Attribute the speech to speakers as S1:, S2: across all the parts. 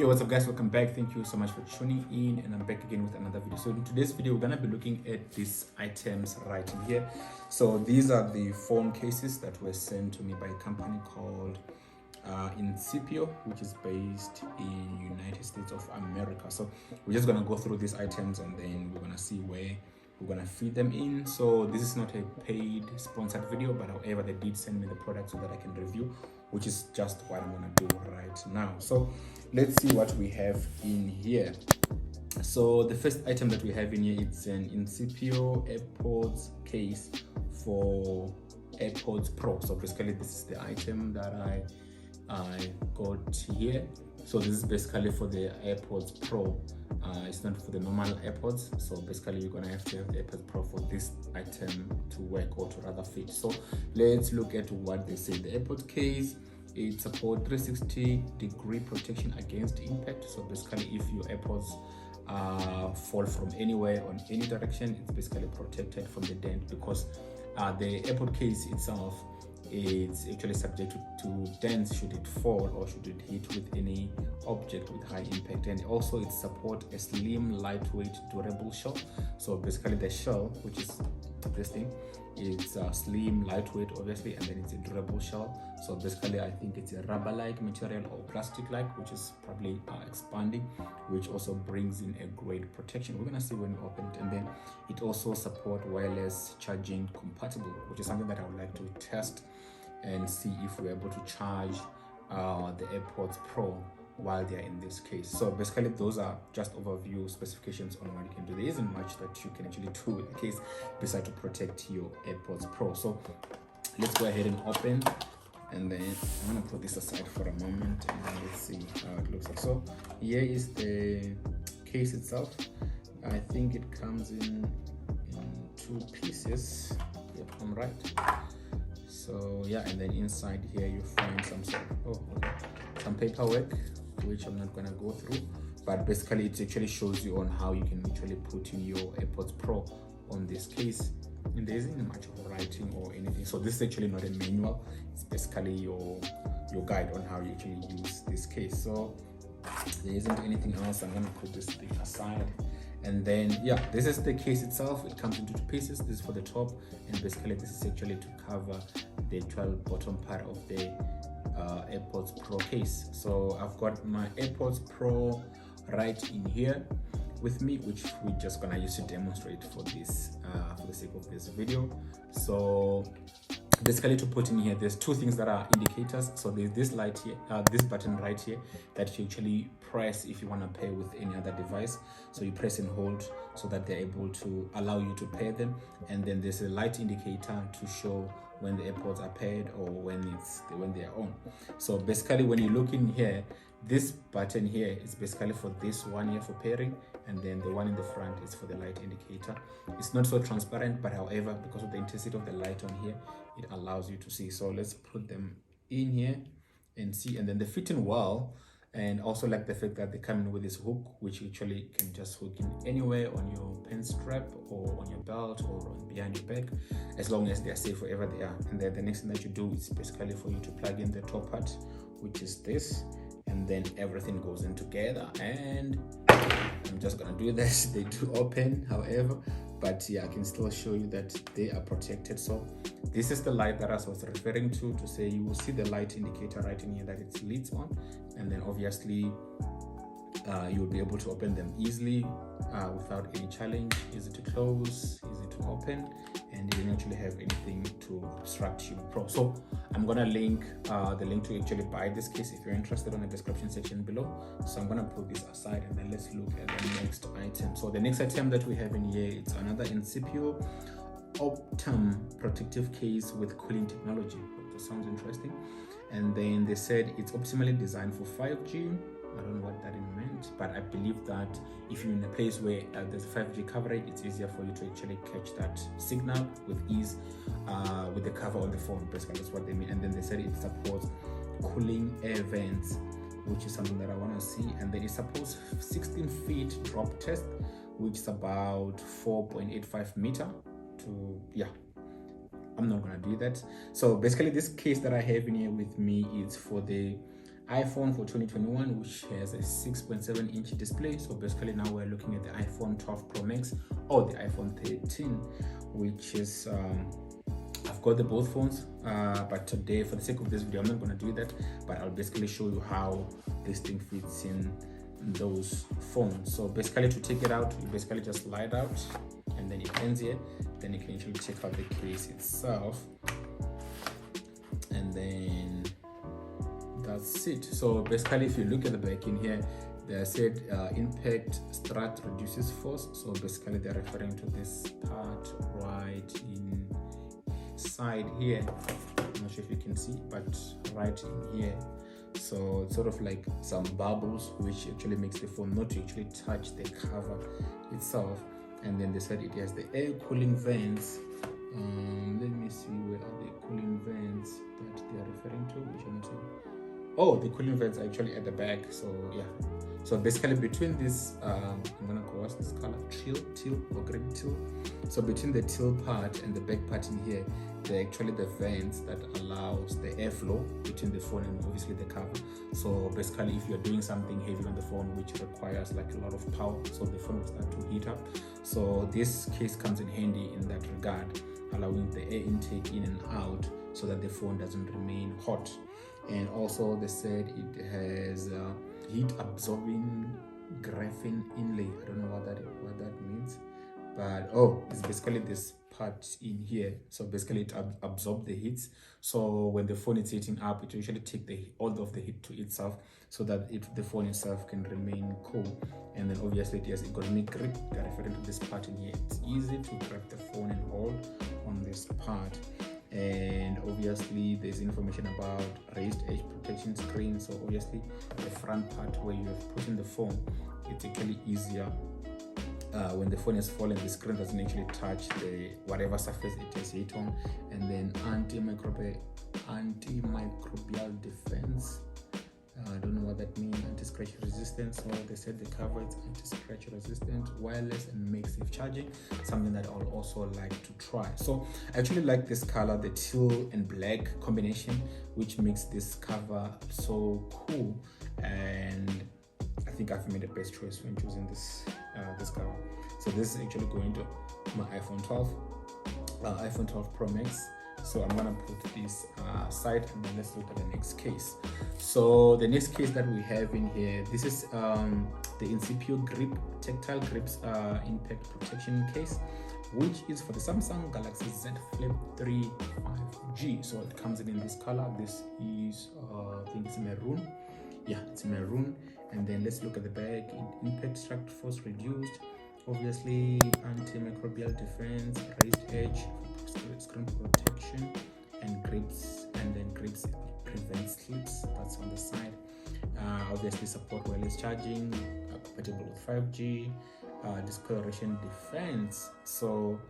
S1: Yo, what's up guys, welcome back. Thank you so much for tuning in, and I'm back again with another video. So in today's video, we're gonna be looking at these items right in here. So these are the phone cases that were sent to me by a company called Incipio, which is based in United States of America. So we're just gonna go through these items and then we're gonna see where we're gonna feed them in. So this is not a paid sponsored video, but however they did send me the product so that I can review, which is just what I'm gonna do right now. So let's see what we have in here. So the first item that we have in here, it's an Incipio AirPods case for AirPods Pro. So basically this is the item that I got here. So this is basically for the AirPods Pro. It's not for the normal AirPods. So basically you're gonna have to have the AirPods Pro for this item to work, or to rather fit. So let's look at what they say. The AirPods case, it supports 360-degree protection against impact. So basically if your AirPods fall from anywhere on any direction, it's basically protected from the dent, because the AirPod case itself, it's actually subject to dents should it fall or should it hit with any object with high impact. And also it supports a slim, lightweight, durable shell. So basically the shell, which is this thing, it's slim, lightweight obviously, and then it's a durable shell. So basically I think it's a rubber-like material or plastic-like, which is probably expanding, which also brings in a great protection. We're gonna see when we open it. And then it also supports wireless charging compatible, which is something that I would like to test and see if we're able to charge the AirPods Pro while they're in this case. So basically those are just overview specifications on what you can do. There isn't much that you can actually do with the case besides to protect your AirPods Pro. So let's go ahead and open, and then I'm gonna put this aside for a moment and then let's see how it looks like. So here is the case itself. I think it comes in two pieces. Yep, I'm right. So yeah, and then inside here you find some sort of some paperwork, which I'm not gonna go through, but basically it actually shows you on how you can actually put in your AirPods Pro on this case. And there isn't much of writing or anything, so this is actually not a manual. It's basically your guide on how you actually use this case. So there isn't anything else. I'm gonna put this thing aside. And then yeah, this is the case itself. It comes into two pieces. This is for the top, and basically this is actually to cover the 12 bottom part of the AirPods Pro case. So I've got my AirPods Pro right in here with me, which we're just gonna use to demonstrate for this for the sake of this video. So basically to put in here, there's two things that are indicators. So there's this light here, this button right here, that you actually press if you want to pair with any other device. So you press and hold so that they're able to allow you to pair them. And then there's a light indicator to show when the AirPods are paired or when they're on. So basically when you look in here, this button here is basically for this one here for pairing, and then the one in the front is for the light indicator. It's not so transparent, but however, because of the intensity of the light on here, it allows you to see. So let's put them in here and see. And then they fit in well, and also like the fact that they come in with this hook, which you actually can just hook in anywhere on your pen strap or on your belt or on behind your back, as long as they are safe wherever they are. And then the next thing that you do is basically for you to plug in the top part, which is this, and then everything goes in together. And I'm just gonna do this. They do open, however, but yeah, I can still show you that they are protected. So this is the light that I was referring to say you will see the light indicator right in here that it's lit on, and then obviously you will be able to open them easily without any challenge. Easy to close, easy to open, and you don't actually have anything to obstruct your Pro. So I'm gonna link the link to actually buy this case if you're interested on the description section below. So I'm gonna put this aside, and then let's look at the next item. So the next item that we have in here, it's another Incipio Optum protective case with cooling technology. That sounds interesting. And then they said it's optimally designed for 5G. I don't know what that meant, but I believe that if you're in a place where there's 5G coverage, it's easier for you to actually catch that signal with ease with the cover on the phone. Basically, that's what they mean. And then they said it supports cooling air vents, which is something that I want to see. And then it supports 16 feet drop test, which is about 4.85 meter to, yeah, I'm not gonna do that. So basically this case that I have in here with me is for the iPhone for 2021, which has a 6.7-inch display. So basically now we're looking at the iPhone 12 Pro Max or the iPhone 13, which is I've got the both phones, but today for the sake of this video I'm not going to do that, but I'll basically show you how this thing fits in those phones. So basically to take it out, you basically just slide out and then it ends here. Then you can actually check out the case itself, and then that's it. So basically if you look at the back in here, they said impact strut reduces force. So basically they're referring to this part right inside here. I'm not sure if you can see, but right in here. So it's sort of like some bubbles, which actually makes the phone not to actually touch the cover itself. And then they said it has the air cooling vents. Let me see, where are the cooling vents that they are referring to, which I'm saying. Oh, the cooling vents are actually at the back. So yeah, so basically between this I'm gonna go, what's this color, teal or green teal. So between the teal part and the back part in here, they're actually the vents that allows the airflow between the phone and obviously the cover. So basically if you're doing something heavy on the phone which requires like a lot of power, so the phone will start to heat up. So this case comes in handy in that regard, allowing the air intake in and out so that the phone doesn't remain hot. And also they said it has heat absorbing graphene inlay. I don't know what that means, but it's basically this part in here. So basically it absorbs the heat, so when the phone is heating up, it will usually take all of the heat to itself, so that the phone itself can remain cool. And then obviously it has ergonomic grip. They're referring to this part in here. It's easy to grab the phone and hold on this part. And obviously there's information about raised edge protection screen. So obviously the front part where you have put in the phone, it's actually easier when the phone is fallen, the screen doesn't actually touch the whatever surface it has hit on. And then antimicrobial defense. I don't know what that means. Anti-scratch resistant. So they said the cover is anti-scratch resistant, wireless, and MagSafe charging. Something that I'll also like to try. So I actually like this color, the teal and black combination, which makes this cover so cool. And I think I've made the best choice when choosing this cover. So this is actually going to my iPhone 12 Pro Max. So I'm gonna put this aside, and then let's look at the next case. So the next case that we have in here, this is the Incipio grip tactile grips impact protection case, which is for the Samsung Galaxy Z Flip 3 5G. So it comes in this color. This is I think it's maroon. Yeah, it's maroon. And then let's look at the back. Impact strut force reduced, obviously antimicrobial defense, raised edge, screen protection, and grips, prevent slips. That's on the side. Obviously support wireless charging, compatible with 5G, discoloration defense. So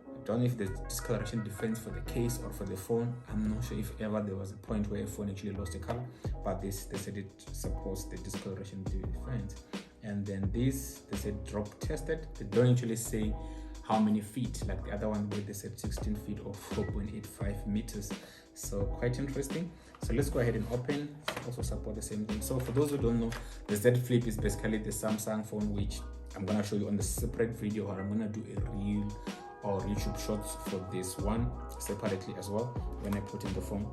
S1: I don't know if there's discoloration defense for the case or for the phone. I'm not sure if ever there was a point where a phone actually lost a color, but they said it supports the discoloration defense. And then this, they said drop tested. They don't actually say how many feet, like the other one where they said 16 feet or 4.85 meters. So quite interesting. So let's go ahead and open. Also support the same thing. So for those who don't know, the Z Flip is basically the Samsung phone, which I'm gonna show you on the separate video, or I'm gonna do a reel or YouTube shorts for this one separately as well when I put in the phone.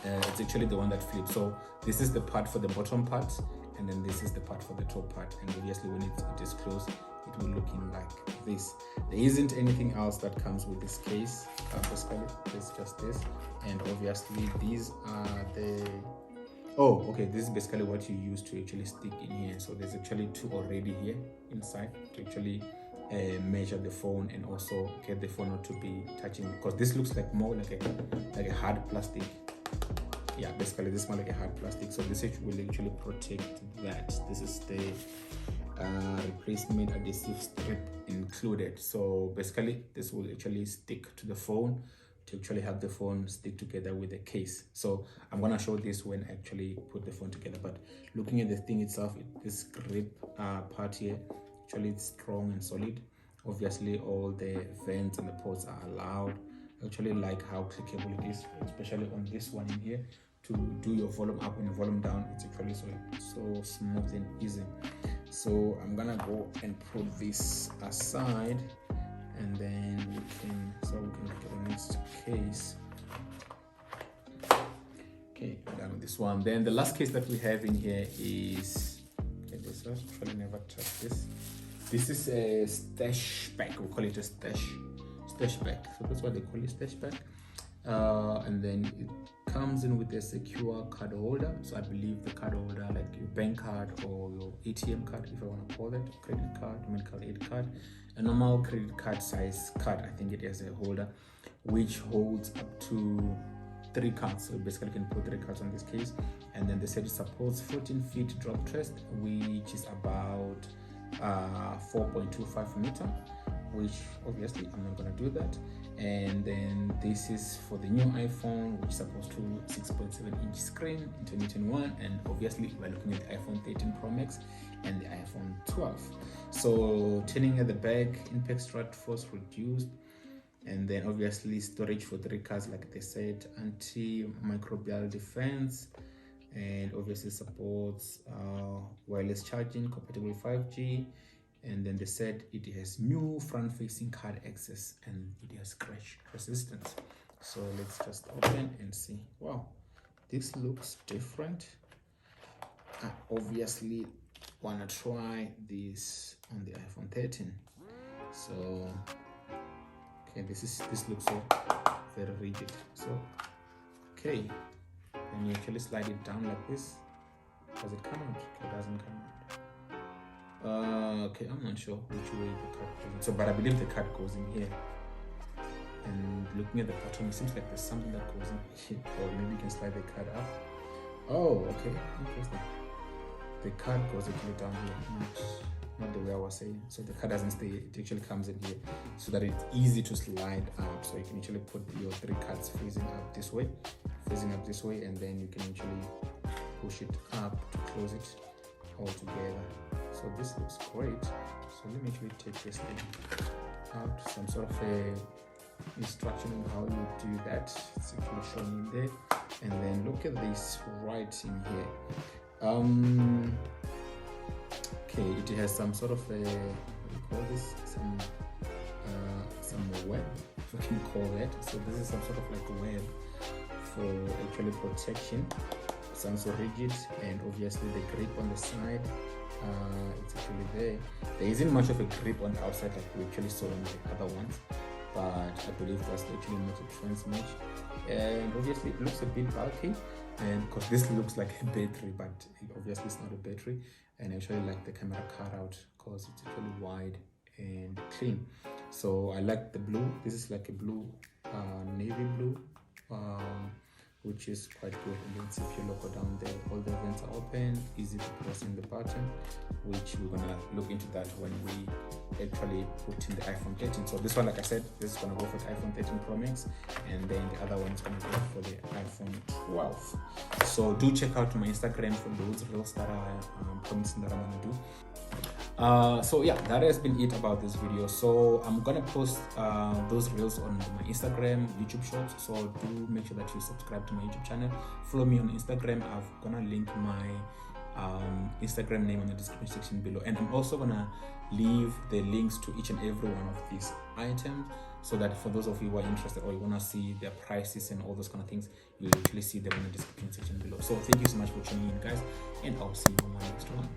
S1: It's actually the one that flips. So this is the part for the bottom part, and then this is the part for the top part. And obviously when it is closed, it will look in like this. There isn't anything else that comes with this case. Basically it's just this, and obviously these are the this is basically what you use to actually stick in here. So there's actually two already here inside to actually measure the phone and also get the phone not to be touching, because this looks like more like a hard plastic. Yeah, basically this is more like a hard plastic. So this will actually protect that. This is the replacement adhesive strip included. So basically this will actually stick to the phone to actually have the phone stick together with the case. So I'm gonna show this when I actually put the phone together. But looking at the thing itself, this grip part here, actually it's strong and solid. Obviously all the vents and the ports are allowed. I actually like how clickable it is, especially on this one in here, to do your volume up and volume down. It's actually so smooth and easy. So I'm gonna go and put this aside, and then we can look at the next case. Okay, done with this one. Then the last case that we have in here is, okay, this one actually never touched this. This is a Stashback. We call it a Stashback. So that's what they call it, Stashback. And then it comes in with a secure card holder. So I believe the card holder, like your bank card or your ATM card, if I want to call it, credit card, medical aid card, a normal credit card size card. I think it has a holder which holds up to 3 cards. So basically you can put 3 cards on this case. And then they said it supports 14 feet drop test, which is about 4.25 meter, which obviously I'm not going to do that. And then this is for the new iPhone, which supports to 6.7 inch screen in 2021. And obviously we're looking at the iPhone 13 Pro Max and the iPhone 12. So turning at the back, impact strut force reduced, and then obviously storage for 3 cards, like they said, antimicrobial defense, and obviously supports wireless charging, compatible 5G. And then they said it has new front-facing card access and it has crash resistance. So let's just open and see. Wow, this looks different. I obviously want to try this on the iPhone 13. So okay, this looks so very rigid. So okay, and you actually slide it down like this. Does it come out? Okay, it doesn't come out. Okay, I'm not sure which way the card goes in. So, but I believe the card goes in here. And looking at the bottom, it seems like there's something that goes in here. Or maybe you can slide the card up. Oh, okay, interesting. The card goes actually down here, not the way I was saying. So the card doesn't stay, it actually comes in here so that it's easy to slide up. So you can actually put your 3 cards facing up this way, and then you can actually push it up to close it all together. So this looks great. So let me actually take this thing out, some sort of a instruction on how you do that. It's actually shown in there. And then look at this writing here. Okay, it has some sort of a, what do you call this? Some web, if I can call that. So this is some sort of like web for actually protection. Sounds so rigid, and obviously the grip on the side, it's actually there. There isn't much of a grip on the outside like we actually saw in the other ones, but I believe that's actually not a transmit. And obviously it looks a bit bulky, and because this looks like a battery, but obviously it's not a battery. And I actually like the camera cutout because it's actually wide and clean. So I like the blue. This is like a blue, navy blue, which is quite good. And then Incipio logo down there. All the vents are open, easy to press in the button, which we're gonna look into that when we actually put in the iPhone 13. So this one, like I said, this is gonna go for the iPhone 13 Pro Max, and then the other one is gonna go for the iPhone 12. So do check out my Instagram for those reels that I'm promising that I'm gonna do. So yeah, that has been it about this video. So I'm gonna post those reels on my Instagram, YouTube Shorts. So do make sure that you subscribe to my YouTube channel, follow me on Instagram. I'm gonna link my Instagram name in the description section below, and I'm also gonna leave the links to each and every one of these items, so that for those of you who are interested or you want to see their prices and all those kind of things, you'll actually see them in the description section below. So thank you so much for tuning in, guys, and I'll see you on my next one.